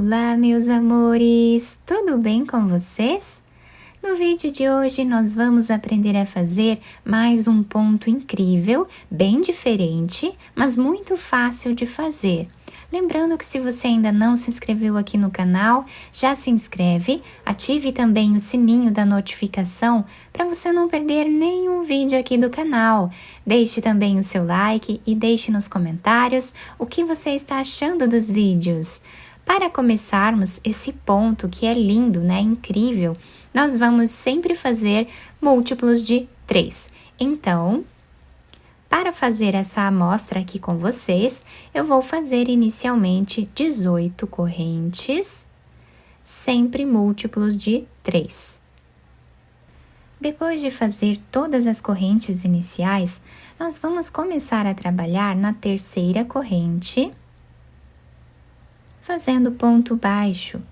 Olá, meus amores! Tudo bem com vocês? No vídeo de hoje nós vamos aprender a fazer mais um ponto incrível, bem diferente, mas muito fácil de fazer. Lembrando que se você ainda não se inscreveu aqui no canal, já se inscreve, ative também o sininho da notificação para você não perder nenhum vídeo aqui do canal. Deixe também o seu like e deixe nos comentários o que você está achando dos vídeos. Para começarmos esse ponto que é lindo, né? Incrível, nós vamos sempre fazer múltiplos de 3. Então, para fazer essa amostra aqui com vocês, eu vou fazer inicialmente 18 correntes, sempre múltiplos de 3. Depois de fazer todas as correntes iniciais, nós vamos começar a trabalhar na terceira corrente, fazendo ponto baixo.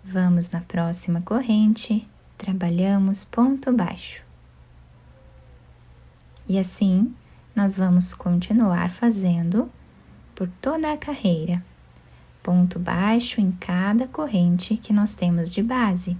Vamos na próxima corrente, trabalhamos ponto baixo. E assim, nós vamos continuar fazendo por toda a carreira, ponto baixo em cada corrente que nós temos de base.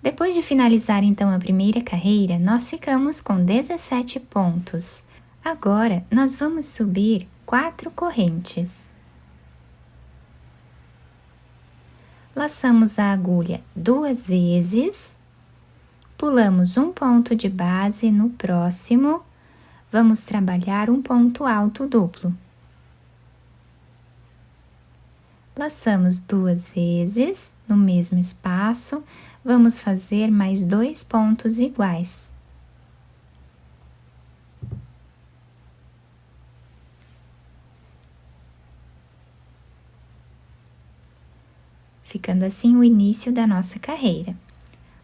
Depois de finalizar então a primeira carreira, nós ficamos com 17 pontos. Agora, nós vamos subir 4 correntes. Laçamos a agulha 2 vezes, pulamos um ponto de base no próximo, vamos trabalhar um ponto alto duplo. Laçamos 2 vezes no mesmo espaço, vamos fazer mais 2 pontos iguais. Ficando assim o início da nossa carreira.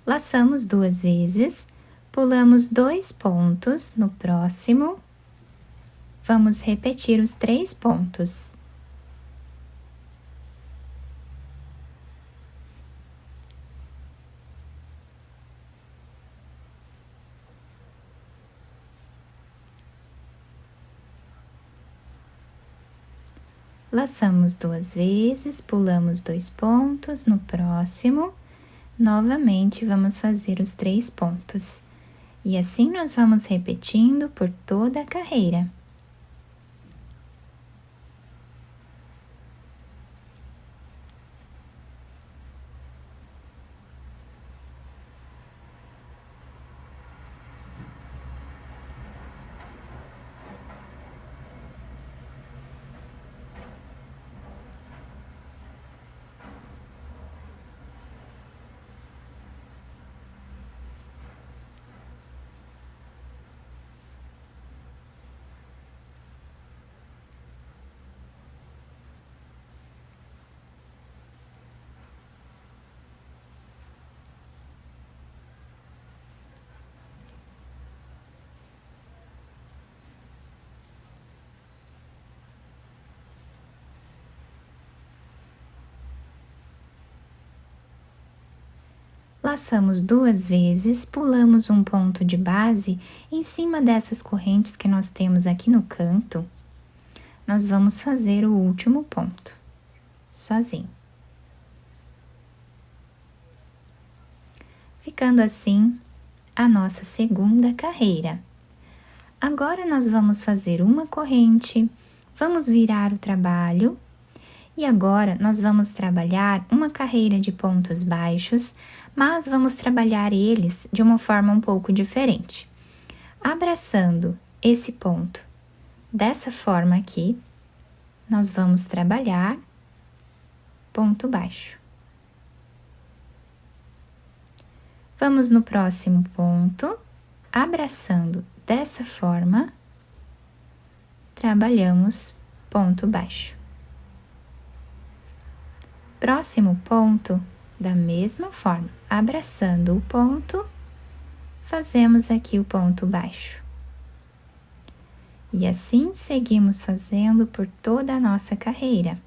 Laçamos 2 vezes, pulamos 2 pontos no próximo, vamos repetir os 3 pontos. Laçamos 2 vezes, pulamos 2 pontos no próximo, novamente vamos fazer os 3 pontos. E assim nós vamos repetindo por toda a carreira. Laçamos 2 vezes, pulamos um ponto de base em cima dessas correntes que nós temos aqui no canto. Nós vamos fazer o último ponto, sozinho. Ficando assim a nossa segunda carreira. Agora nós vamos fazer uma corrente, vamos virar o trabalho. E agora, nós vamos trabalhar uma carreira de pontos baixos, mas vamos trabalhar eles de uma forma um pouco diferente. Abraçando esse ponto dessa forma aqui, nós vamos trabalhar ponto baixo. Vamos no próximo ponto, abraçando dessa forma, trabalhamos ponto baixo. Próximo ponto, da mesma forma, abraçando o ponto, fazemos aqui o ponto baixo. E assim seguimos fazendo por toda a nossa carreira.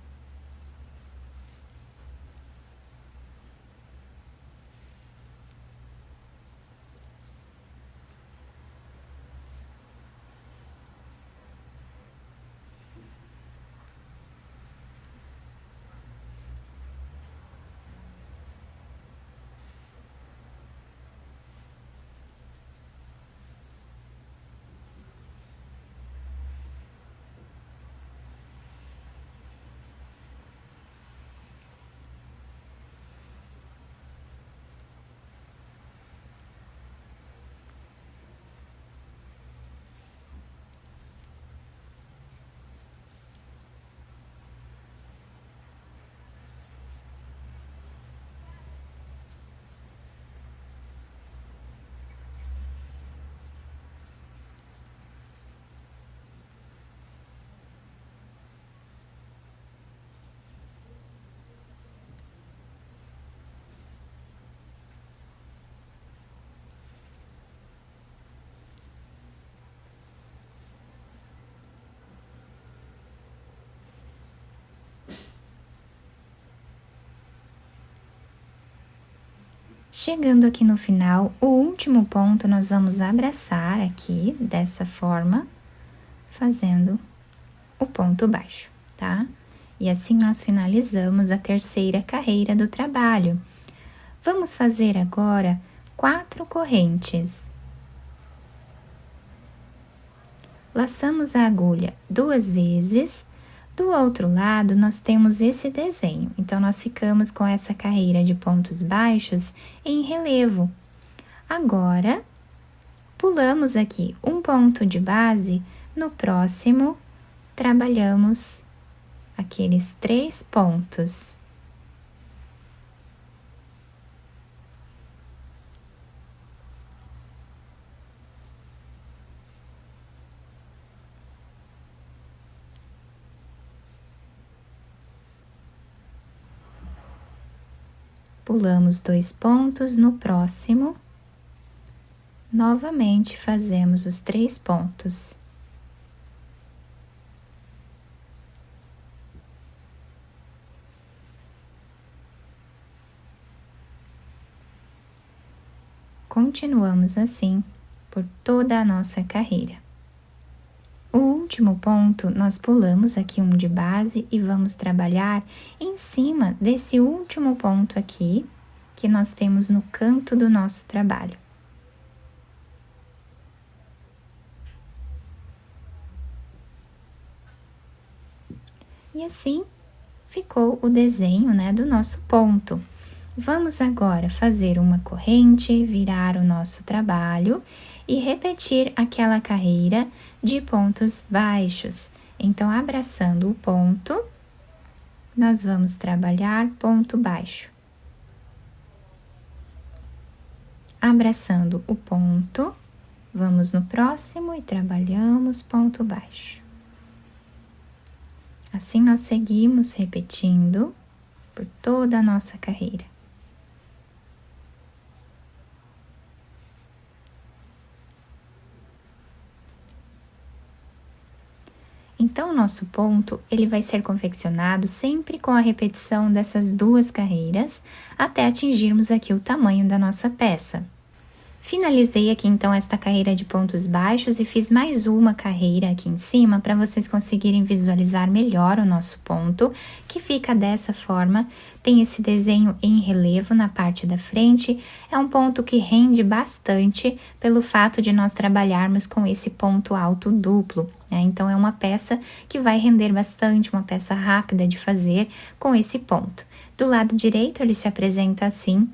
Chegando aqui no final, o último ponto nós vamos abraçar aqui, dessa forma, fazendo o ponto baixo, tá? E assim nós finalizamos a terceira carreira do trabalho. Vamos fazer agora 4 correntes. Laçamos a agulha 2 vezes. Do outro lado, nós temos esse desenho. Então, nós ficamos com essa carreira de pontos baixos em relevo. Agora, pulamos aqui um ponto de base. No próximo, trabalhamos aqueles 3 pontos. Pulamos 2 pontos, no próximo, novamente fazemos os 3 pontos. Continuamos assim por toda a nossa carreira. O último ponto, nós pulamos aqui um de base e vamos trabalhar em cima desse último ponto aqui, que nós temos no canto do nosso trabalho. E assim ficou o desenho, né, do nosso ponto. Vamos agora fazer uma corrente, virar o nosso trabalho e repetir aquela carreira de pontos baixos. Então, abraçando o ponto, nós vamos trabalhar ponto baixo. Abraçando o ponto, vamos no próximo e trabalhamos ponto baixo. Assim, nós seguimos repetindo por toda a nossa carreira. Então, o nosso ponto, ele vai ser confeccionado sempre com a repetição dessas 2 carreiras, até atingirmos aqui o tamanho da nossa peça. Finalizei aqui então esta carreira de pontos baixos e fiz mais uma carreira aqui em cima para vocês conseguirem visualizar melhor o nosso ponto, que fica dessa forma. Tem esse desenho em relevo na parte da frente, é um ponto que rende bastante pelo fato de nós trabalharmos com esse ponto alto duplo, né? Então, é uma peça que vai render bastante, uma peça rápida de fazer com esse ponto. Do lado direito ele se apresenta assim,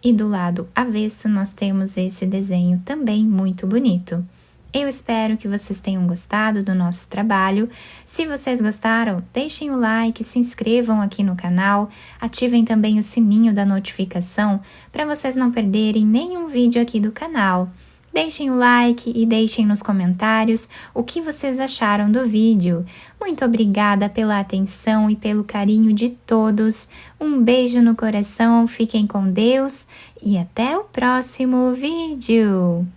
e do lado avesso nós temos esse desenho também muito bonito. Eu espero que vocês tenham gostado do nosso trabalho. Se vocês gostaram, deixem o like, se inscrevam aqui no canal, ativem também o sininho da notificação para vocês não perderem nenhum vídeo aqui do canal. Deixem o like e deixem nos comentários o que vocês acharam do vídeo. Muito obrigada pela atenção e pelo carinho de todos. Um beijo no coração, fiquem com Deus e até o próximo vídeo!